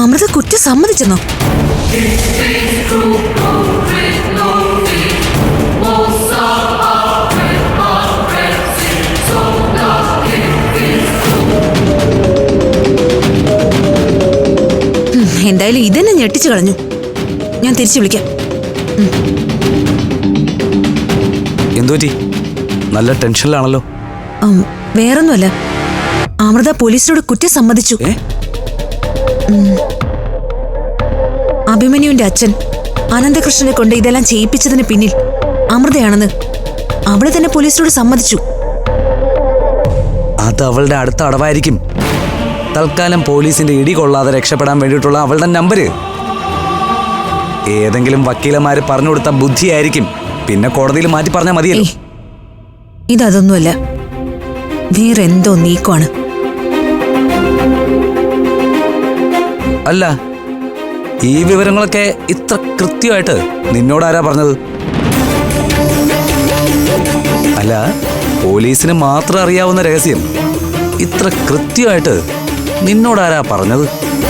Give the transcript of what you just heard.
അമൃത കുറ്റം സമ്മതിച്ചെന്നോ? എന്തായാലും ഇതെന്നെ ഞെട്ടിച്ചു കളഞ്ഞു. ഞാൻ തിരിച്ചു വിളിക്കാം. എന്തുപറ്റി? നല്ല ടെൻഷനിലാണല്ലോ. വേറൊന്നുമല്ല, അമൃത പോലീസിനോട് കുറ്റം സമ്മതിച്ചു. അഭിമന്യുവിന്റെ അച്ഛൻ അനന്തകൃഷ്ണനെ കൊണ്ട് ഇതെല്ലാം ചെയ്യിപ്പിച്ചതിന് പിന്നിൽ അമൃതയാണെന്ന് അവളെ തന്നെ പോലീസിനോട് സമ്മതിച്ചു. അത് അവളുടെ അടുത്ത അടവായിരിക്കും. തൽക്കാലം പോലീസിന്റെ ഇടി കൊള്ളാതെ രക്ഷപ്പെടാൻ വേണ്ടിയിട്ടുള്ള അവളുടെ നമ്പര് ഏതെങ്കിലും വക്കീലന്മാര് പറഞ്ഞു കൊടുത്ത ബുദ്ധിയായിരിക്കും. പിന്നെ കോടതിയിൽ മാറ്റി പറഞ്ഞാൽ മതിയല്ലോ. ഇതൊന്നുമല്ല, വേറെന്തോ നീക്കമാണ്. അല്ല, ഈ വിവരങ്ങളൊക്കെ ഇത്ര കൃത്യമായിട്ട് നിന്നോടാരാ പറഞ്ഞത്? അല്ല, പോലീസിന് മാത്രം അറിയാവുന്ന രഹസ്യം ഇത്ര കൃത്യമായിട്ട് നിന്നോടാരാ പറഞ്ഞത്?